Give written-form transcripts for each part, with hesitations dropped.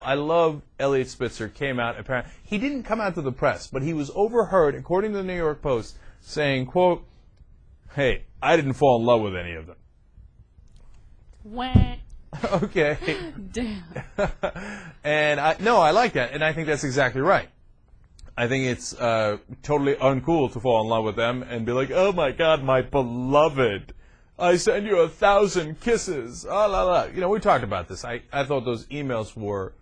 I love Elliot Spitzer came out, apparently, he didn't come out to the press, but he was overheard, according to the New York Post, saying, quote, "Hey, I didn't fall in love with any of them." Wah. Okay. Damn. And I like that, and I think that's exactly right. I think it's totally uncool to fall in love with them and be like, "Oh my God, my beloved, I send you 1,000 kisses." Ah, la, la. You know, we talked about this. I thought those emails were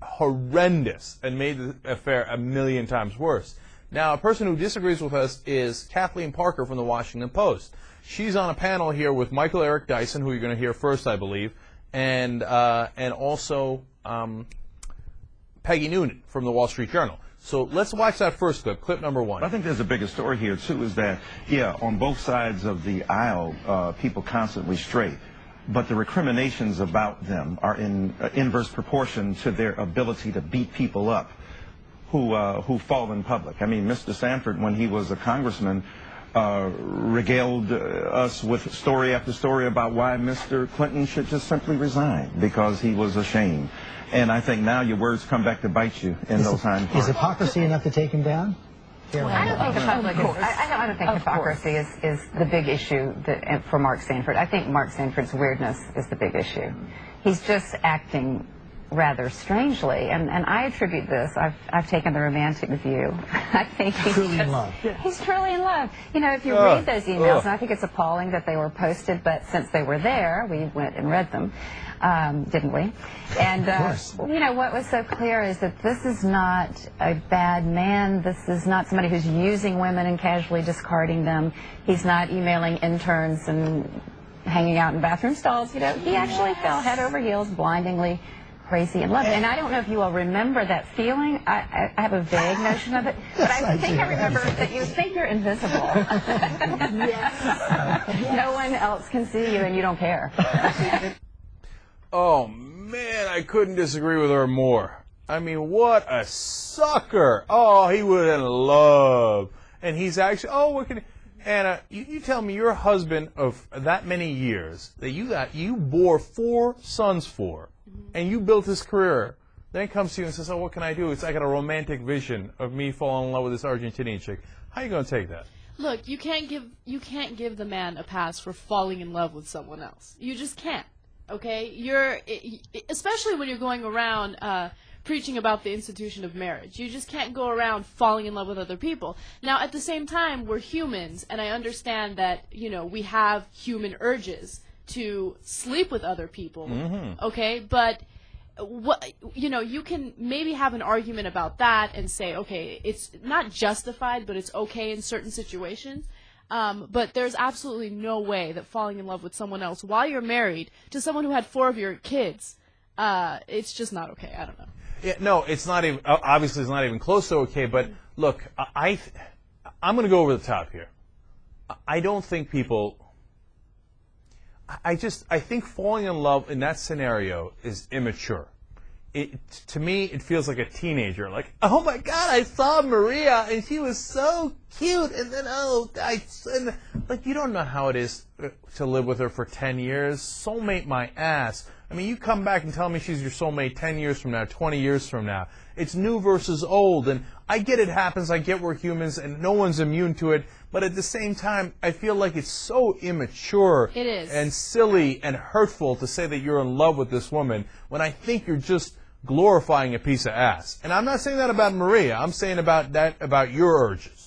horrendous and made the affair a million times worse. Now, a person who disagrees with us is Kathleen Parker from the Washington Post. She's on a panel here with Michael Eric Dyson, who you're going to hear first, I believe, and also Peggy Noonan from the Wall Street Journal. So let's watch that first clip number one. I think there's a bigger story here, too, is that, yeah, on both sides of the aisle, people constantly stray. But the recriminations about them are in inverse proportion to their ability to beat people up who fall in public. I mean, Mr. Sanford, when he was a congressman, regaled us with story after story about why Mr. Clinton should just simply resign because he was ashamed. And I think now your words come back to bite you in those times. Is hypocrisy enough to take him down? Well, I don't think I don't think hypocrisy is the big issue for Mark Sanford. I think Mark Sanford's weirdness is the big issue. He's just acting rather strangely, and I attribute this. I've taken the romantic view. I think he's truly in love. He's truly in love. You know, if you read those emails, and I think it's appalling that they were posted, but since they were there, we went and read them, didn't we? And you know, what was so clear is that this is not a bad man. This is not somebody who's using women and casually discarding them. He's not emailing interns and hanging out in bathroom stalls. You know, he actually fell head over heels, blindingly crazy in love. And I don't know if you all remember that feeling. I have a vague notion of it, but I think I remember that you think you're invisible. Yes. No one else can see you and you don't care. Oh, man, I couldn't disagree with her more. I mean, what a sucker. Oh, he was in love. And he's actually, oh, what can he, Anna, you tell me your husband of that many years that you bore 4 sons for, and you built his career, then comes to you and says, "Oh, what can I do? It's like a romantic vision of me falling in love with this Argentinian chick." How are you going to take that? Look, you can't give the man a pass for falling in love with someone else. You just can't. Okay? Especially when you're going around preaching about the institution of marriage. You just can't go around falling in love with other people. Now, at the same time, we're humans, and I understand that, you know, we have human urges to sleep with other people, okay? But, you know, you can maybe have an argument about that and say, okay, it's not justified, but it's okay in certain situations. But there's absolutely no way that falling in love with someone else while you're married to someone who had 4 of your kids, it's just not okay. I don't know. Yeah, no, it's not even, obviously it's not even close to okay, but look, I'm going to go over the top here. I don't think people, I think falling in love in that scenario is immature. To me, it feels like a teenager. Like, oh my God, I saw Maria and she was so cute, and then like, you don't know how it is to live with her for 10 years. Soulmate my ass. I mean, you come back and tell me she's your soulmate 10 years from now, 20 years from now. It's new versus old, and I get it happens. I get we're humans, and no one's immune to it. But at the same time, I feel like it's so immature and silly and hurtful to say that you're in love with this woman when I think you're just glorifying a piece of ass. And I'm not saying that about Maria. I'm saying about your urges.